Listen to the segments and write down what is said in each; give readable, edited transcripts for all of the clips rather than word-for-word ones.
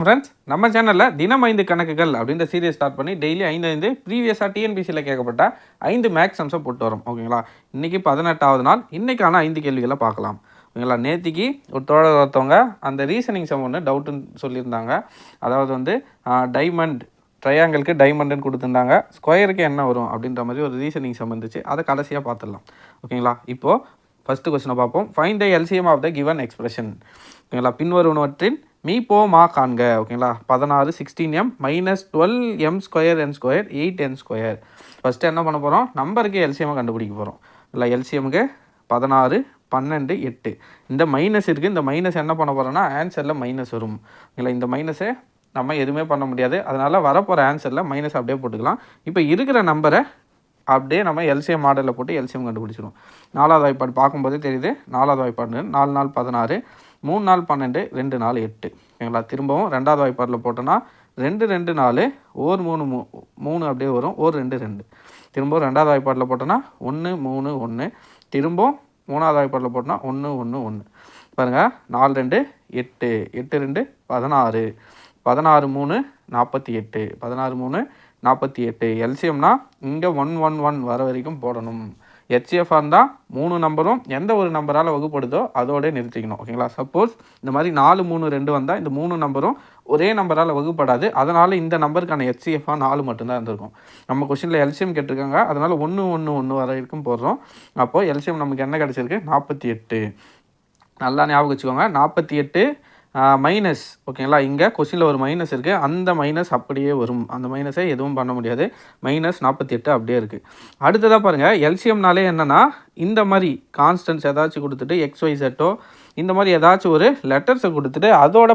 Friends, நம்ம சேனலில் தினம் 5 கணக்குகள் அப்படின்ற சீரியஸ் ஸ்டார்ட் பண்ணி டெய்லி 5 ப்ரீவியஸாக டிஎன்பிசியில் கேட்கப்பட்ட 5 மேக்ஸ் சம்ஸை போட்டு வரோம். ஓகேங்களா? இன்றைக்கி 18வது நாள். இன்றைக்கான 5 கேள்விகளை பார்க்கலாம். ஓகேங்களா? நேற்றுக்கு ஒரு தோழர் ஒருத்தவங்க அந்த ரீசனிங் சம் ஒன்று டவுட்டுன்னு சொல்லியிருந்தாங்க. அதாவது வந்து டைமண்ட் ட்ரையாங்கிளுக்கு டைமண்டுன்னு கொடுத்துருந்தாங்க, ஸ்கொயருக்கு என்ன வரும் அப்படின்ற மாதிரி ஒரு ரீசனிங் சம் இருந்துச்சு. அதை கடைசியாக பார்த்துடலாம். ஓகேங்களா? இப்போது ஃபஸ்ட்டு கொஸ்டினை பார்ப்போம். Find the LCM of the given expression. ஓகேங்களா? பின்வருவனவற்றின் மீ காண்க. ஓகேங்களா? 16 16m minus 12m square n square 8n square. First என்ன பண்ண போகிறோம்? நம்பருக்கு எல்சிஎம்மை கண்டுபிடிக்க போகிறோம். இல்லை, எல்சிஎம்க்கு 16 12 8 இந்த மைனஸ் இருக்குது. இந்த மைனஸ் என்ன பண்ண போகிறோன்னா ஆன்சரில் மைனஸ் வரும். இல்லை, இந்த மைனஸை நம்ம எதுவுமே பண்ண முடியாது. அதனால் வரப்போகிற ஆன்சரில் மைனஸ் அப்படியே போட்டுக்கலாம். இப்போ இருக்கிற நம்பரை அப்படியே நம்ம எல்சிஎம் மாடலில் போட்டு எல்சிஎம் கண்டுபிடிச்சிடும். 4வது வாய்ப்பாடு பார்க்கும்போதே தெரியுது. 4வது வாய்ப்பாடு 4 4 16, 3 4 12, 2 4 8. ஓகேங்களா? திரும்பவும் 2வது வாய்ப்பாடில் போட்டோன்னா 2 2 4, ஓர் 3 3 அப்படியே வரும், ஓர் 2 2. திரும்பவும் 2வது வாய்ப்பாடில் போட்டோன்னா 1 3 1. திரும்பவும் 3வது வாய்ப்பாடில் போட்டோன்னா 1 1 1. பாருங்கள், 4 2 8, 8 2 16, 16 3 48, 16 3 48. எல்சிஎம்னா இங்கே 1 1 1 வர வரைக்கும் போடணும். ஹெச்எஃப் இருந்தால் 3 நம்பரும் எந்த ஒரு நம்பரால் வகுப்படுதோ அதோடய நிறுத்திக்கணும். ஓகேங்களா? சப்போஸ் இந்த மாதிரி 4 3 2 வந்தால் இந்த 3 நம்பரும் ஒரே நம்பரால் வகுப்படாது. அதனால் இந்த நம்பருக்கான ஹெச்சிஎஃபாக 4 மட்டும்தான் இருந்திருக்கும். நம்ம கொஸ்டினில் எல்சிஎம் கேட்டிருக்காங்க, அதனால் 1 1 1 வர வரைக்கும் போடுறோம். அப்போது எல்சிஎம் நமக்கு என்ன கிடச்சிருக்கு? 48. நல்லா ஞாபகம் வச்சுக்கோங்க. 48 மைனஸ். ஓகேங்களா? இங்கே கொஸ்டினில் ஒரு மைனஸ் இருக்குது. அந்த மைனஸ் அப்படியே வரும். அந்த மைனஸை எதுவும் பண்ண முடியாது. மைனஸ் 48 அப்படியே இருக்குது. அடுத்ததாக பாருங்கள், எல்சிஎம்னாலே என்னென்னா இந்த மாதிரி கான்ஸ்டன்ட்ஸ் ஏதாச்சும் கொடுத்துட்டு XYZோ இந்த மாதிரி ஏதாச்சும் ஒரு லெட்டர்ஸை கொடுத்துட்டு அதோட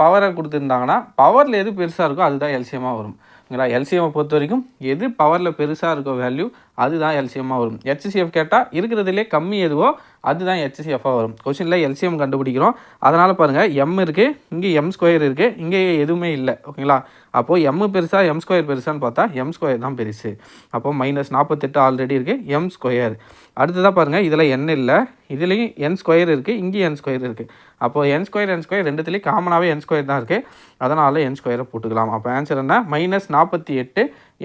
பவரை கொடுத்துருந்தாங்கன்னா பவரில் எது பெருசாக இருக்கோ அதுதான் எல்சிஎம்மாக வரும். ஓகேங்களா? எல்சிஎம்மை பொறுத்த வரைக்கும் எது பவரில் பெருசாக இருக்கோ வேல்யூ அதுதான் எல்சிஎம்மாக வரும். ஹெச்சிஎஃப் கேட்டால் இருக்கிறதுலே கம்மி எதுவோ அதுதான் ஹெச்சிஎஃபாக வரும். கொஸ்டினில் எல்சிஎம் கண்டுபிடிக்கிறோம். அதனால் பாருங்கள், எம் இருக்குது, இங்கே எம் ஸ்கொயர் இருக்குது, இங்கே எதுவுமே இல்லை. ஓகேங்களா? அப்போது எம் பெருசா எம் ஸ்கொயர் பெருசான்னு பார்த்தா எம் ஸ்கொயர் தான் பெருசு. அப்போது மைனஸ் 48 ஆல்ரெடி இருக்குது, எம் ஸ்கொயர். அடுத்ததாக பாருங்கள், இதில் என் இல்லை, இதுலேயும் என் ஸ்கொயர் இருக்குது, இங்கேயும் என் ஸ்கொயர் இருக்குது. அப்போது என் ஸ்கொயர் ரெண்டுத்துலேயும் காமனாகவே என் ஸ்கொயர் தான் இருக்குது. அதனால் என் ஸ்கொயரை போட்டுக்கலாம். அப்போ ஆன்சர் என்ன? Minus 48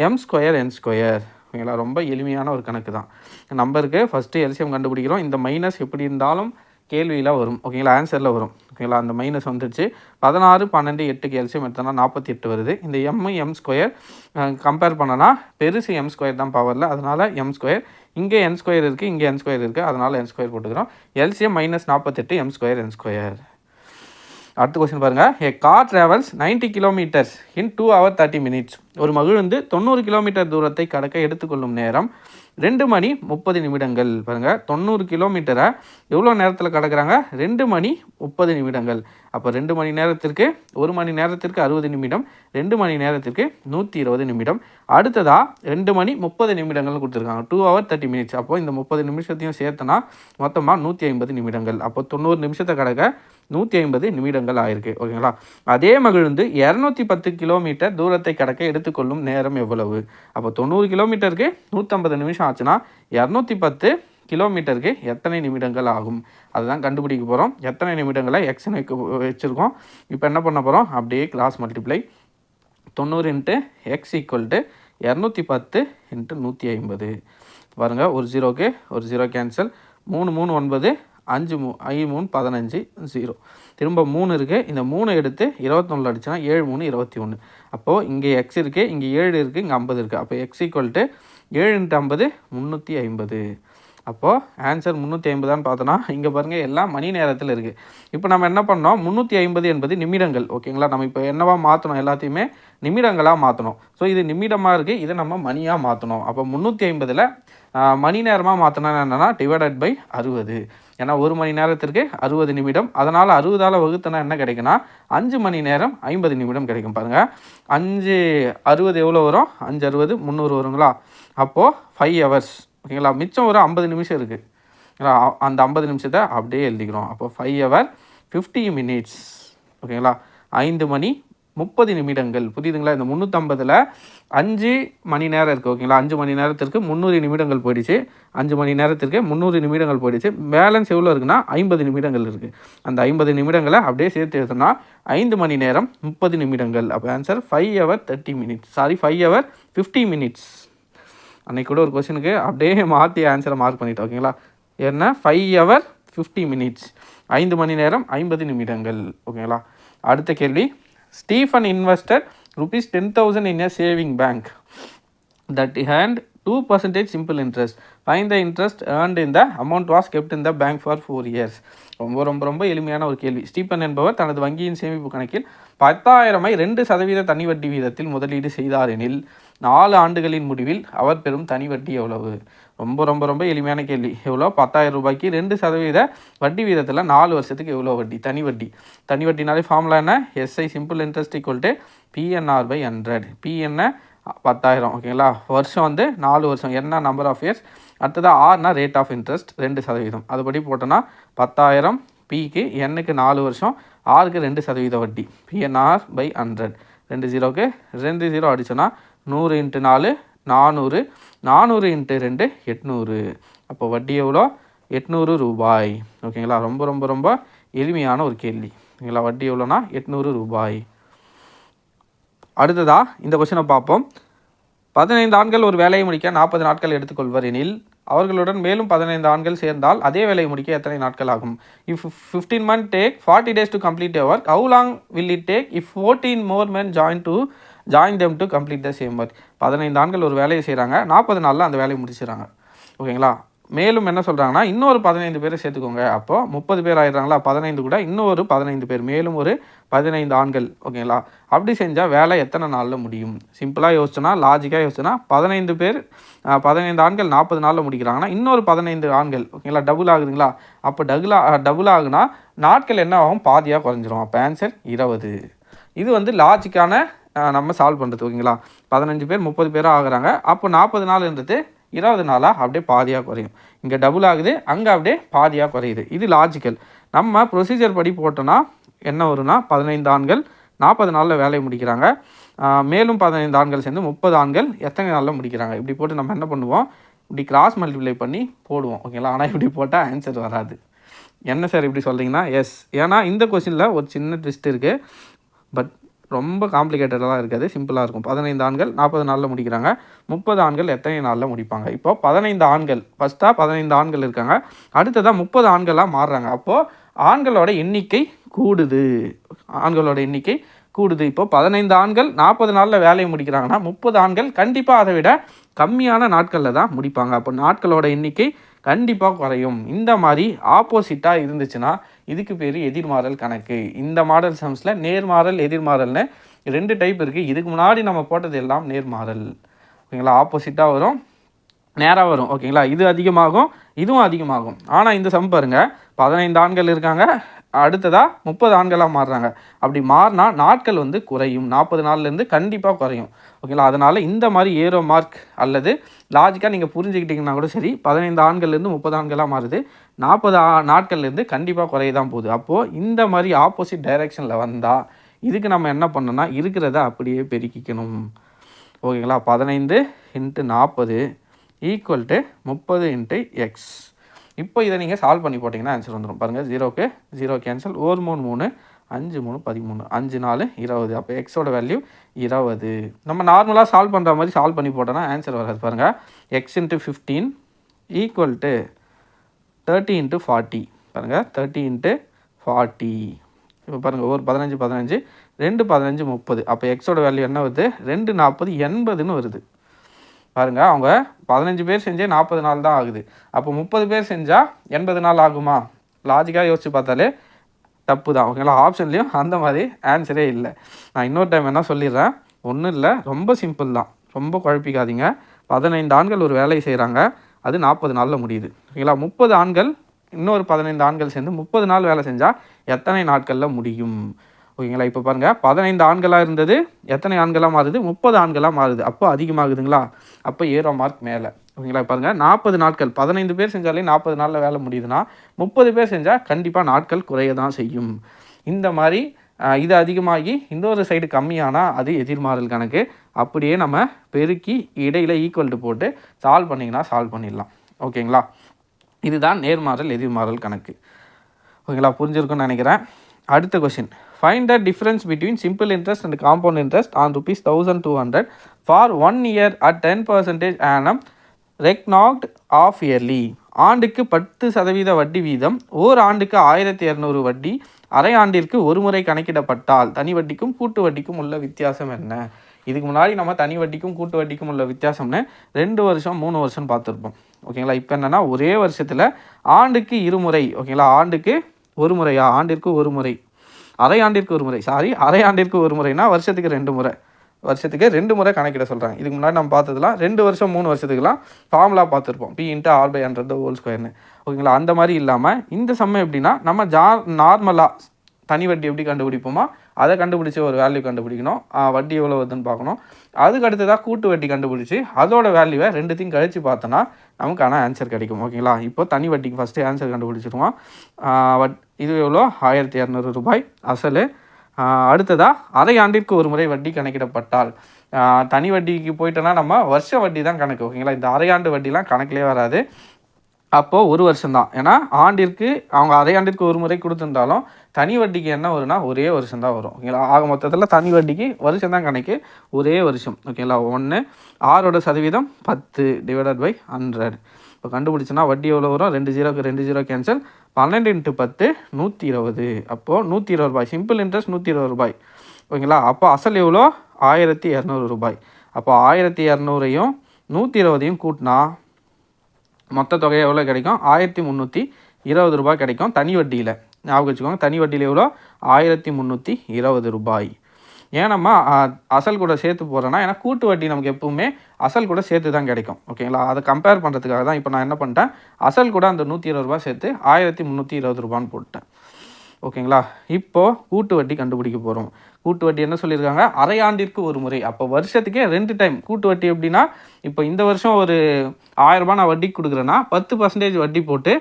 m square n square. ஓகேங்களா? ரொம்ப எளிமையான ஒரு கணக்கு தான். நம்பருக்கு ஃபஸ்ட்டு எல்சிஎம் கண்டுபிடிக்கிறோம். இந்த மைனஸ் எப்படி இருந்தாலும் கேள்வியில் வரும். ஓகேங்களா? ஆன்சரில் வரும். ஓகேங்களா? அந்த மைனஸ் வந்துடுச்சு. 16 12 8க்கு எல்சிஎம் எடுத்தோன்னா 48 வருது. இந்த எம் ஸ்கொயர் கம்பேர் பண்ணனா பெருசு எம் ஸ்கொயர் தான் பவரில், அதனால் எம் ஸ்கொயர். இங்கே என் ஸ்கொயர் இருக்குது, இங்கே என் ஸ்கொயர் இருக்குது, அதனால் என் ஸ்கொயர் போட்டுக்கிறோம். LCM minus 48 m square n square. அடுத்த கொஸ்டின் பாருங்கள். A car travels 90 kilometers in 2 hours 30 minutes. ஒரு மகிழுந்து 90 கிலோமீட்டர் தூரத்தை கடக்க எடுத்துக்கொள்ளும் நேரம் 2 மணி 30 நிமிடங்கள். பாருங்கள், 90 கிலோமீட்டரை எவ்வளோ நேரத்தில் கடக்கிறாங்க? 2 மணி 30 நிமிடங்கள். அப்போ 2 மணி நேரத்திற்கு 1 மணி நேரத்திற்கு 60 நிமிடம், 2 மணி நேரத்திற்கு 120 நிமிடம். அடுத்ததாக 2 மணி 30 நிமிடங்கள் கொடுத்துருக்காங்க. 2 hours 30 minutes. அப்போது இந்த 30 நிமிஷத்தையும் சேர்த்தனா மொத்தமாக 150 நிமிடங்கள். அப்போ 90 நிமிஷத்தை கடக்க 150 நிமிடங்கள் ஆயிருக்கு. ஓகேங்களா? அதே மகிழ்ந்து 210 கிலோமீட்டர் தூரத்தை கடக்க எடுத்துக்கொள்ளும் நேரம் எவ்வளவு? அப்போ 90 கிலோமீட்டருக்கு 150 நிமிஷம் ஆச்சுன்னா 210 கிலோமீட்டருக்கு எத்தனை நிமிடங்கள் ஆகும்? அதுதான் கண்டுபிடிக்க போகிறோம். எத்தனை நிமிடங்களை எக்ஸ்னு வச்சுருக்கோம். இப்போ என்ன பண்ண போகிறோம்? அப்படியே கிராஸ் மல்டிப்ளை. 90 × x = 210 × 150. பாருங்கள், ஒரு ஜீரோக்கு ஒரு ஜீரோ கேன்சல். 3 3 9, 5 3 15 0. திரும்ப 3 இருக்குது. இந்த 3 எடுத்து 21 அடிச்சுன்னா 7 3 21. அப்போது இங்கே எக்ஸ் இருக்குது, இங்கே 7 இருக்குது, இங்கே 50 இருக்குது. அப்போ x = 7 × 50 350. அப்போது ஆன்சர் 350 பார்த்தோன்னா இங்கே பாருங்கள் எல்லாம் மணி நேரத்தில் இருக்குது. இப்போ நம்ம என்ன பண்ணோம்? 350 என்பது நிமிடங்கள். ஓகேங்களா? நம்ம இப்போ என்னவா மாற்றணும்? எல்லாத்தையுமே நிமிடங்களாக மாற்றணும். ஸோ இது நிமிடமாக இருக்குது, இதை நம்ம மணியாக மாற்றணும். அப்போ 350ல் மணி நேரமாக மாற்றினா என்னென்னா டிவைடட் பை 60. ஏன்னா 1 மணி நேரத்திற்கு 60 நிமிடம். அதனால் 60ஆல் வகுத்தனா என்ன கிடைக்குன்னா 5 மணி நேரம் 50 நிமிடம் கிடைக்கும். பாருங்கள், 5 60 எவ்வளோ வரும்? 5 60 300 வருங்களா? அப்போது 5 hours. ஓகேங்களா? மிச்சம் ஒரு 50 நிமிஷம் இருக்குது. அந்த 50 நிமிஷத்தை அப்படியே எழுதிக்கிறோம். அப்போ 5 hours 50 minutes. ஓகேங்களா? 5 மணி 30 நிமிடங்கள். புரியுதுங்களா? இந்த 350ல் 5 மணி நேரம் இருக்குது. ஓகேங்களா? 5 மணி நேரத்திற்கு 300 நிமிடங்கள் போயிடுச்சு. 5 மணி நேரத்திற்கு 300 நிமிடங்கள் போயிடுச்சு. பேலன்ஸ் எவ்வளோ இருக்குன்னா 50 நிமிடங்கள் இருக்குது. அந்த 50 நிமிடங்களை அப்படியே சேர்த்து எழுதுனா 5 மணி நேரம் 30 நிமிடங்கள். அப்போ answer 5 hour 30 minutes. 5 hour 50 minutes. அன்றைக்கி கூட ஒரு கொஸ்டினுக்கு அப்படியே மாற்றி ஆன்சரை மார்க் பண்ணிட்டோம். ஓகேங்களா? என்ன 5 hour 50 minutes. 5 மணி நேரம் 50 நிமிடங்கள். ஓகேங்களா? அடுத்த கேள்வி. Stephen invested ₹10,000 in a saving bank that earned 2% simple interest. Find the interest earned in the amount was kept in the bank for 4 years. ரொம்ப எளிமையான ஒரு கேள்வி. ஸ்டீபன் என்பவர் தனது வங்கியின் சேமிப்பு கணக்கில் 10,000ஐ 2% தனி வட்டி வீதத்தில் முதலீடு செய்தார் எனில் 4 ஆண்டுகளின் முடிவில் அவர் பெறும் தனி வட்டி எவ்வளவு? ரொம்ப எளிமையான கேள்வி. எவ்வளோ? 10,000 ரூபாய்க்கு 2% வட்டி வீதத்தில் 4 வருஷத்துக்கு எவ்வளோ வட்டி? தனி வட்டி. தனி வட்டினாலே ஃபார்முலா என்ன? SI simple interest equal to PNR/100. P என்ன? 10,000. ஓகேங்களா? வருஷம் வந்து 4 வருஷம். என்ன? Number of years. அடுத்தது ஆர்னா ரேட் ஆஃப் இன்ட்ரெஸ்ட் 2%. அதுபடி போட்டோன்னா 10,000 பிக்கு என்னுக்கு 4 வருஷம், ஆருக்கு 2% வட்டி. PNR/100. 2 0க்கு 2 0 அடிச்சோன்னா 100 × 4 400, 400 × 2 800. அப்போ வட்டி எவ்வளோ? 800 ரூபாய். ஓகேங்களா? ரொம்ப எளிமையான ஒரு கேள்வி. ஓகேங்களா? வட்டி எவ்வளோனா 800 ரூபாய். அடுத்ததா இந்த கொஸ்டினை பார்ப்போம். 15 ஆண்கள் ஒரு வேலையை முடிக்க 40 நாட்கள் எடுத்துக்கொள்வர் எனில் அவர்களுடன் மேலும் 15 ஆண்கள் சேர்ந்தால் அதே வேலையை முடிக்க எத்தனை நாட்கள் ஆகும்? If 15 men take 40 days to complete a work, how long will it take if 14 more men join them to complete the same work? 15 ஆண்கள் ஒரு வேலையை செய்கிறாங்க, 40 நாளில் அந்த வேலையை முடிச்சிடறாங்க. ஓகேங்களா? மேலும் என்ன சொல்கிறாங்கன்னா இன்னொரு 15 பேரை சேர்த்துக்கோங்க. அப்போது 30 பேர் ஆயிடுறாங்களா? 15 கூட இன்னொரு 15 பேர், மேலும் ஒரு 15 ஆண்கள். ஓகேங்களா? அப்படி செஞ்சால் வேலை எத்தனை நாளில் முடியும்? சிம்பிளாக யோசிச்சோன்னா, லாஜிக்காக யோசிச்சோன்னா 15 பேர் 15 ஆண்கள் 40 நாளில் முடிக்கிறாங்கன்னா இன்னொரு 15 ஆண்கள். ஓகேங்களா? டபுள் ஆகுதுங்களா? அப்போ டபுள் ஆகுனா நாட்கள் என்ன ஆகும்? பாதியாக குறைஞ்சிரும். அப்போ ஆன்சர் 20. இது வந்து லாஜிக்கான நம்ம சால்வ் பண்ணுறது. ஓகேங்களா? 15 பேர் 30 பேராக ஆகுறாங்க. அப்போ 40 நாள்ன்றது 20 நாளாக அப்படியே பாதியாக குறையும். இங்கே டபுள் ஆகுது, அங்கே அப்படியே பாதியாக குறையுது. இது லாஜிக்கல். நம்ம ப்ரொசீஜர் படி போட்டோன்னா என்ன வரும்னா 15 ஆண்கள் 40 நாளில் வேலையை முடிக்கிறாங்க. மேலும் 15 ஆண்கள் சேர்ந்து 30 ஆண்கள் எத்தனை நாளில் முடிக்கிறாங்க? இப்படி போட்டு நம்ம என்ன பண்ணுவோம்? இப்படி கிராஸ் மல்டிப்ளை பண்ணி போடுவோம். ஓகேங்களா? ஆனால் இப்படி போட்டால் ஆன்சர் வராது. என்ன சார் இப்படி சொல்கிறீங்கன்னா? எஸ், ஏன்னா இந்த கொஸ்டினில் ஒரு சின்ன ட்விஸ்ட் இருக்குது. பட் ரொம்ப காம்ப்ளிகேட்டடாக இருக்காது, சிம்பிளாக இருக்கும். 15 ஆண்கள் 40 நாளில் முடிக்கிறாங்க. 30 ஆண்கள் எத்தனை நாளில் முடிப்பாங்க? இப்போ 15 ஆண்கள் ஃபஸ்ட்டாக 15 ஆண்கள் இருக்காங்க, அடுத்ததாக 30 ஆண்களாக மாறுறாங்க. அப்போது ஆண்களோட எண்ணிக்கை கூடுது. இப்போ 15 ஆண்கள் 40 நாளில் வேலையை முடிக்கிறாங்கன்னா 30 ஆண்கள் கண்டிப்பாக அதை விட கம்மியான நாட்களில் தான் முடிப்பாங்க. அப்போ நாட்களோட எண்ணிக்கை கண்டிப்பாக குறையும். இந்த மாதிரி ஆப்போசிட்டாக இருந்துச்சுன்னா இதுக்கு பேர் எதிர்மாறல் கணக்கு. இந்த மாடல் சம்ஸில் நேர்மாறல் எதிர்மாறல்னு 2 டைப் இருக்குது. இதுக்கு முன்னாடி நம்ம போட்டது எல்லாம் நேர்மாறல். ஓகேங்களா? ஆப்போசிட்டாக வரும், நேராக வரும். ஓகேங்களா? இது அதிகமாகும், இதுவும் அதிகமாகும். ஆனால் இந்த சம் பாருங்கள், 15 ஆண்கள் இருக்காங்க, அடுத்ததாக 30 ஆண்களாக மாறுறாங்க. அப்படி மாறினா நாட்கள் வந்து குறையும். 40 நாள்லேருந்து கண்டிப்பாக குறையும். ஓகேங்களா? அதனால் இந்த மாதிரி ஏரோ மார்க் அல்லது லாஜிக்காக நீங்கள் புரிஞ்சுக்கிட்டிங்கன்னா கூட சரி, 15 ஆண்கள்லேருந்து 30 ஆண்களாக மாறுது, 40 நாட்கள்லேருந்து கண்டிப்பாக குறைய தான் போகுது. அப்போது இந்த மாதிரி ஆப்போசிட் டைரெக்ஷனில் வந்தால் இதுக்கு நம்ம என்ன பண்ணணும்னா இருக்கிறத அப்படியே பெருக்கிக்கணும். ஓகேங்களா? 15 × 40 = 30 × x. இப்போ இதை நீங்கள் சால்வ் பண்ணி போட்டிங்கன்னா ஆன்சர் வந்துடும். பாருங்கள், 0க்கு 0 கேன்சல், 1 3 3 5 3 13 5 4 20. அப்போ எக்ஸோட வேல்யூ 20. நம்ம நார்மலாக சால்வ் பண்ணுற மாதிரி சால்வ் பண்ணி போட்டோன்னா ஆன்சர் வராது. பாருங்கள், x × 15 = 30 × 40. பாருங்கள், 30 × 40. இப்போ பாருங்கள், ஒரு 15 15 2 15 30. அப்போ எக்ஸோட வேல்யூ என்ன வருது? 2 40 80ன்னு வருது. பாருங்கள், அவங்க 15 பேர் செஞ்சே 40 நாள் தான் ஆகுது. அப்போ 30 பேர் செஞ்சால் 80 நாள் ஆகுமா? லாஜிக்காக யோசிச்சு பார்த்தாலே தப்பு தான். ஓகேங்களா? ஆப்ஷன்லேயும் அந்த மாதிரி ஆன்சரே இல்லை. நான் இன்னொரு டைம் என்ன சொல்லிடுறேன், ஒன்றும் இல்லை, ரொம்ப சிம்பிள் தான், ரொம்ப குழப்பிக்காதீங்க. 15 ஆண்கள் ஒரு வேலையை செய்கிறாங்க, அது 40 நாளில் முடியுது. ஓகேங்களா? 30 ஆண்கள் இன்னொரு 15 ஆண்கள் சேர்ந்து 30 நாள் வேலை செஞ்சால் எத்தனை நாட்களில் முடியும்? ஓகேங்களா? இப்போ பாருங்கள், 15 ஆண்களாக இருந்தது எத்தனை ஆண்களாக மாறுது? 30 ஆண்களாக மாறுது. அப்போ அதிகமாகுதுங்களா? அப்போ ஏரோ மார்க் மேலே. ஓகேங்களா? பாருங்கள், 40 நாட்கள், 15 பேர் செஞ்சாலே 40 நாளில் வேலை முடியுதுன்னா 30 பேர் செஞ்சால் கண்டிப்பாக நாட்கள் குறைய தான் செய்யும். இந்த மாதிரி இது அதிகமாகி இன்னொரு சைடு கம்மியானால் அது எதிர்மாறல் கணக்கு. அப்படியே நம்ம பெருக்கி இடையில் ஈக்குவல் டு போட்டு சால்வ் பண்ணிங்கன்னா சால்வ் பண்ணிடலாம். ஓகேங்களா, இதுதான் நேர்மாறல் எதிர்மாறல் கணக்கு. ஓகேங்களா, புரிஞ்சிருக்குன்னு நினைக்கிறேன். அடுத்த question, find the difference between simple interest and compound interest on ₹1200 for 1 year at 10% annum reckoned of yearly. ஆண்டுக்கு 10% வட்டி வீதம் ஓர் ஆண்டுக்கு 1200 வட்டி அரை ஆண்டிற்கு ஒரு முறை கணக்கிடப்பட்டால் தனி வட்டிக்கும் கூட்டு வட்டிக்கும் உள்ள வித்தியாசம் என்ன? இதுக்கு முன்னாடி நம்ம தனி வட்டிக்கும் கூட்டு வட்டிக்கும் உள்ள வித்தியாசம்னு 2 வருஷம் 3 வருஷம் பார்த்துருப்போம். ஓகேங்களா, இப்போ என்னென்னா ஒரே வருஷத்தில் ஆண்டுக்கு இருமுறை, ஓகேங்களா, ஆண்டுக்கு ஒரு முறையா, ஆண்டிற்கு ஒரு முறை, அரை ஆண்டிற்கு ஒரு முறை, அரை ஆண்டிற்கு ஒரு முறைனா வருஷத்துக்கு 2 முறை, வருஷத்துக்கு 2 முறை கணக்கிட சொல்கிறாங்க. இதுக்கு முன்னாடி நம்ம பார்த்ததுலாம் 2 வருஷம் 3 வருஷத்துக்குலாம் ஃபார்முலா பார்த்துருப்போம், P/R/100 ஓகேங்களா. அந்த மாதிரி இல்லாமல் இந்த சம்மம் எப்படின்னா நம்ம நார்மலாக தனி வட்டி எப்படி கண்டுபிடிப்போமா அதை கண்டுபிடிச்சி ஒரு வேல்யூ கண்டுபிடிக்கணும், வட்டி எவ்வளோ வருதுன்னு பார்க்கணும். அதுக்கு அடுத்ததாக கூட்டு வட்டி கண்டுபிடிச்சி அதோட வேல்யூவை ரெண்டுத்தையும் கழித்து பார்த்தோன்னா நமக்கான ஆன்சர் கிடைக்கும். ஓகேங்களா, இப்போ தனி வட்டிக்கு ஃபஸ்ட்டு ஆன்சர் கண்டுபிடிச்சிருவோம். இது எவ்வளோ? ₹1200 அசல். அடுத்ததாக அரை ஆண்டிற்கு ஒரு முறை வட்டி கணக்கிடப்பட்டால், தனி வட்டிக்கு போயிட்டோன்னா நம்ம வருஷ வட்டி தான் கணக்கு. ஓகேங்களா, இந்த அரை ஆண்டு வட்டிலாம் கணக்கிலே வராது. அப்போது ஒரு வருஷம்தான், ஏன்னா ஆண்டிற்கு அவங்க அரை ஆண்டிற்கு ஒரு முறை கொடுத்துருந்தாலும் தனி வட்டிக்கு என்ன வரும்னா ஒரே வருஷம் தான் வரும். ஓகேங்களா, ஆக மொத்தத்தில் தனி வட்டிக்கு வருஷம் தான் கணக்கு, ஒரே வருஷம். ஓகேங்களா, 1 6 சதவீதம் 10 / 100. இப்போ கண்டுபிடிச்சோன்னா வட்டி எவ்வளோ வரும்? 2 0க்கு 2 0 கேன்சல், 12 × 10 120. அப்போது ₹120, சிம்பிள் இன்ட்ரெஸ்ட் ₹120. ஓகேங்களா, அப்போ அசல் எவ்வளோ? ₹1200. அப்போ 1200ஐயும் 120ஐயும் கூட்டினா மொத்த தொகை எவ்வளோ கிடைக்கும்? ₹1320 கிடைக்கும் தனி வட்டியில். ஞாபகம் வச்சுக்கோங்க, தனி வட்டியில் எவ்வளோ? ₹1320. ஏன் நம்ம அசல் கூட சேர்த்து போகிறோன்னா, ஏன்னா கூட்டு வட்டி நமக்கு எப்பவுமே அசல் கூட சேர்த்து தான் கிடைக்கும். ஓகேங்களா, அதை கம்பேர் பண்ணுறதுக்காக தான் இப்போ நான் என்ன பண்ணிட்டேன், அசல் கூட அந்த ₹120 சேர்த்து ₹1320 போட்டேன். ஓகேங்களா, இப்போது கூட்டு வட்டி கண்டுபிடிக்க போகிறோம். கூட்டு வட்டி என்ன சொல்லியிருக்காங்க? அரை ஆண்டிற்கு ஒரு முறை. அப்போ வருஷத்துக்கே 2 டைம் கூட்டு வட்டி. எப்படின்னா, இப்போ இந்த வருஷம் ஒரு ₹1000 நான் வட்டிக்கு கொடுக்குறேன்னா 10% வட்டி போட்டு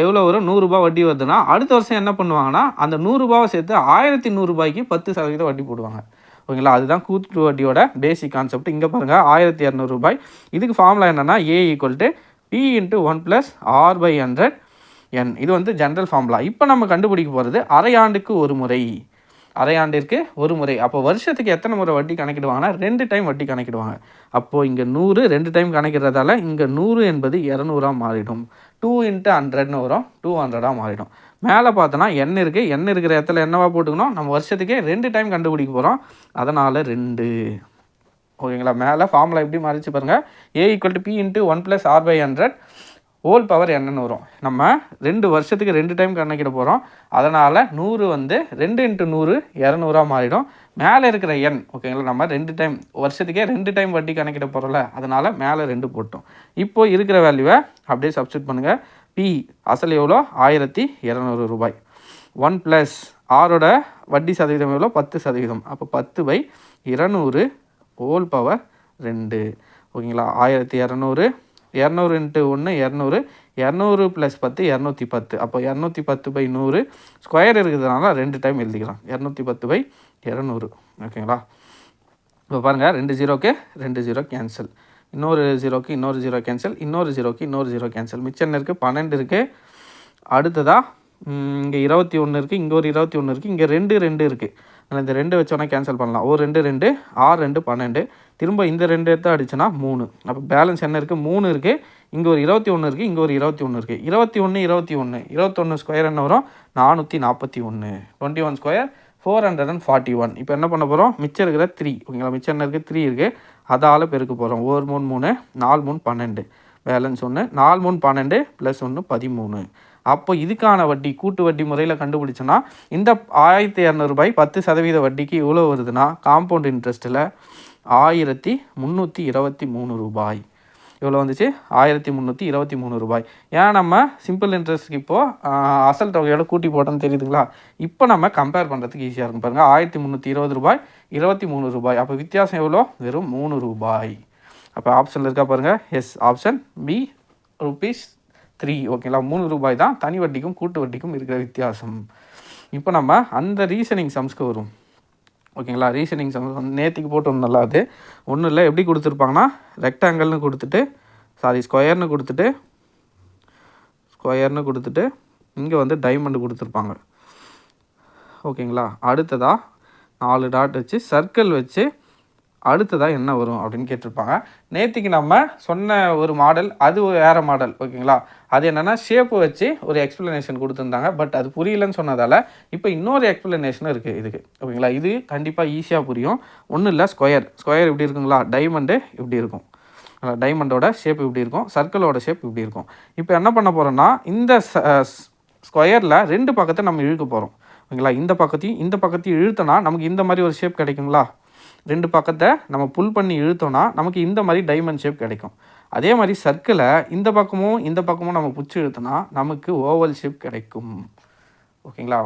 எவ்வளோ வரும்? ₹100 வட்டி வருதுன்னா அடுத்த வருஷம் என்ன பண்ணுவாங்கன்னா அந்த ₹100 சேர்த்து ₹1100க்கு 10% வட்டி போடுவாங்க. ஓகேங்களா, அதுதான் கூட்டு வட்டியோட பேசிக் கான்செப்ட். இங்கே பாருங்கள், ₹1200. இதுக்கு ஃபார்முலா என்னென்னா A = P × 1 + R/100 N. இது வந்து ஜென்ரல் ஃபார்முலா. இப்போ நம்ம கண்டுபிடிக்க போகிறது அரை ஆண்டுக்கு ஒரு முறை, அரை ஆண்டிற்கு ஒரு முறை. அப்போ வருஷத்துக்கு எத்தனை முறை வட்டி கணக்கிடுவாங்கன்னா 2 டைம் வட்டி கணக்கிடுவாங்க. அப்போது இங்கே 100 2 டைம் கணக்கிடுறதால இங்கே 100 என்பது 200 மாறிடும். 2 × 100ன்னு வரும், 200 மாறிடும். மேலே பார்த்தோன்னா எண் இருக்குது, எண் இருக்கிற இடத்துல என்னவா போட்டுக்கணும்? நம்ம வருஷத்துக்கே 2 டைம் கண்டுபிடிக்க போகிறோம், அதனால் 2. ஓகேங்களா, மேலே ஃபார்முலா எப்படி மாறிச்சு பாருங்கள். A = P × 1 + R/100 whole power என்னன்னு வரும். நம்ம 2 வருஷத்துக்கு 2 டைம் கணக்கிட போகிறோம், அதனால் 100 வந்து 2 × 100 200 மாறிடும். மேலே இருக்கிற எண், ஓகேங்களா, நம்ம 2 டைம் வருஷத்துக்கே 2 டைம் வட்டி கணக்கிட போகிறோம்ல, அதனால் மேலே 2 போட்டோம். இப்போது இருக்கிற வேல்யூவை அப்படியே சப்ஸ்டியூட் பண்ணுங்கள். P அசல் எவ்வளோ? ₹1200. 1 + ஆரோட வட்டி சதவீதம் எவ்வளோ? 10%. அப்போ 10/200 ஹோல் பவர் 2. ஓகேங்களா, 1200 200 × 1 200 200 + 10 210. அப்போ 210/100 ஸ்கொயர் இருக்கிறதுனால 2 டைம் எழுதிக்கலாம், 210/200. ஓகேங்களா, இப்போ பாருங்கள், 2 0க்கு 2 0 கேன்சல், இன்னொரு 0க்கு இன்னொரு 0 கேன்சல், இன்னொரு 0க்கு இன்னொரு 0 கேன்சல், மிச்சம் என்ன இருக்குது? 12 இருக்குது. அடுத்ததாக இங்கே 21 இருக்குது, இங்கே ஒரு 21 இருக்குது, இங்கே 2 2 இருக்குது. அதில் இந்த 2 வச்சோன்னா கேன்சல் பண்ணலாம். ஒரு 2 2 6 2 12. திரும்ப இந்த 2 எடுத்து அடிச்சுன்னா 3. அப்போ பேலன்ஸ் என்ன இருக்குது? 3 இருக்குது. இங்கே ஒரு 21 இருக்குது, இங்கே ஒரு 21 இருக்குது. 21 21 21 ஸ்கொயர் என்ன வரும்? 441. 21 ஸ்கொயர் 441. இப்போ என்ன பண்ண போகிறோம்? மிச்சம் இருக்கிற 3. ஓகேங்களா, மிச்சம் என்ன இருக்குது? 3 இருக்குது, அதால் பெருக்க போகிறோம். 1 3 3 4 3 12. பேலன்ஸ் 1 4 3 12 + 1 13. அப்போ இதுக்கான வட்டி கூட்டு வட்டி முறையில் கண்டுபிடிச்சோன்னா இந்த ₹1200 10% வட்டிக்கு எவ்வளோ வருதுன்னா காம்பவுண்ட் இன்ட்ரெஸ்ட்டில் ₹1323. எவ்வளோ வந்துச்சு? ₹1323. ஏன் நம்ம சிம்பிள் இன்ட்ரெஸ்ட்டுக்கு இப்போது அசல் தொகையோட கூட்டி போட்டோன்னு தெரியுதுங்களா? இப்போ நம்ம கம்பேர் பண்ணுறதுக்கு ஈஸியாக இருக்கும். பாருங்கள், ₹1320 ₹23. அப்போ வித்தியாசம் எவ்வளோ? வெறும் ₹3. அப்போ ஆப்ஷனில் இருக்கா பாருங்கள், எஸ், ஆப்ஷன் பி ₹3. ஓகேங்களா, ₹3 தான் தனி வட்டிக்கும் கூட்டு வட்டிக்கும் இருக்கிற வித்தியாசம். இப்போ நம்ம அந்த ரீசனிங் சம்ஸ்க்கு வரும். ஓகேங்களா, ரீசனிங் சம்ஸ் வந்து நேற்றுக்கு போட்டு நல்லா அது ஒன்றும் இல்லை. எப்படி கொடுத்துருப்பாங்கன்னா ரெக்டாங்கிள்னு கொடுத்துட்டு ஸ்கொயர்னு கொடுத்துட்டு இங்கே வந்து டைமண்டு கொடுத்துருப்பாங்க. ஓகேங்களா, அடுத்ததாக 4 டாட் வச்சு சர்க்கிள் வச்சு அடுத்ததாக என்ன வரும் அப்படின்னு கேட்டிருப்பாங்க. நேற்றுக்கு நம்ம சொன்ன ஒரு மாடல் அது வேறு மாடல். ஓகேங்களா, அது என்னென்னா ஷேப்பு வச்சு ஒரு எக்ஸ்ப்ளனேஷன் கொடுத்துருந்தாங்க. பட் அது புரியலன்னு சொன்னதால் இப்போ இன்னொரு எக்ஸ்ப்ளனேஷனும் இருக்குது இதுக்கு. ஓகேங்களா, இது கண்டிப்பாக ஈஸியாக புரியும். ஒன்றும் இல்லை, ஸ்கொயர் இப்படி இருக்குங்களா, டைமண்டு இப்படி இருக்கும், டைமண்டோட ஷேப் இப்படி இருக்கும், சர்க்கிளோட ஷேப் இப்படி இருக்கும். இப்போ என்ன பண்ண போகிறோன்னா இந்த ஸ்கொயரில் 2 பக்கத்தை நம்ம இழுக்க போகிறோம். ஓகேங்களா, இந்த பக்கத்தையும் இழுத்தோன்னா நமக்கு இந்த மாதிரி ஒரு ஷேப் கிடைக்குங்களா. 2 பக்கத்தை நம்ம புல் பண்ணி இழுத்தோன்னா நமக்கு இந்த மாதிரி டைமண்ட் ஷேப் கிடைக்கும். அதே மாதிரி சர்க்கிளை இந்த பக்கமும் நம்ம பிடிச்சி இழுத்தோன்னா நமக்கு ஓவல் ஷேப் கிடைக்கும். ஓகேங்களா,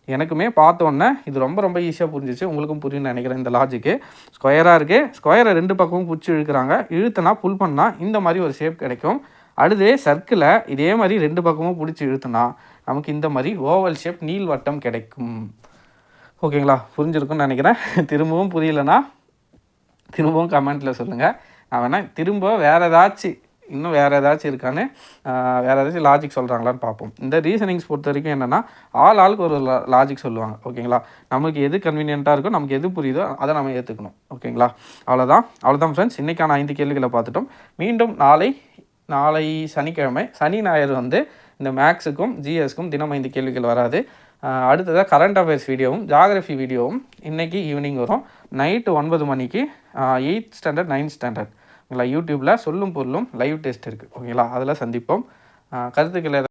எனக்குமே பார்த்தோன்னே இது ரொம்ப ஈஸியாக புரிஞ்சிச்சு. உங்களுக்கும் புரியும்னு நினைக்கிறேன். இந்த லாஜிக்கு ஸ்கொயராக இருக்குது, ஸ்கொயரை 2 பக்கமும் பிடிச்சி இழுக்கிறாங்க, இழுத்தனா புல் பண்ணால் இந்த மாதிரி ஒரு ஷேப் கிடைக்கும். அடுத்து சர்க்கிளை இதே மாதிரி 2 பக்கமும் பிடிச்சி இழுத்தனா நமக்கு இந்த மாதிரி ஓவல் ஷேப் நீள்வட்டம் கிடைக்கும். ஓகேங்களா, புரிஞ்சிருக்குன்னு நினைக்கிறேன். திரும்பவும் புரியலன்னா திரும்பவும் கமெண்ட்டில் சொல்லுங்கள். நான் வேணால் திரும்ப வேறு ஏதாச்சும் இருக்கான்னு வேறு ஏதாச்சும் லாஜிக் சொல்கிறாங்களான்னு பார்ப்போம். இந்த ரீசனிங்ஸ் பொறுத்த வரைக்கும் என்னென்னா ஆளுக்கு ஒரு லாஜிக் சொல்லுவாங்க. ஓகேங்களா, நமக்கு எது கன்வீனியண்ட்டாக இருக்கோ, நமக்கு எது புரியுதோ அதை நம்ம ஏற்றுக்கணும். ஓகேங்களா, அவ்வளோதான் ஃப்ரெண்ட்ஸ். இன்றைக்கான 5 கேள்விகளை பார்த்துட்டோம். மீண்டும் நாளை சனிக்கிழமை சனி ஞாயிறு வந்து இந்த மேக்ஸுக்கும் ஜிஎஸ்க்கும் தினம் 5 கேள்விகள் வராது. அடுத்ததாக கரண்ட் அஃபேர்ஸ் வீடியோவும் ஜாகிரஃபி வீடியோவும் இன்றைக்கி ஈவினிங் வரும். நைட்டு 9 மணிக்கு 8th ஸ்டாண்டர்ட் 9th ஸ்டாண்டர்ட் யூடியூப்பில் சொல்லும் பொருளும் லைவ் டெஸ்ட் இருக்குது. ஓகேங்களா, அதில் சந்திப்போம். கருத்துக்களை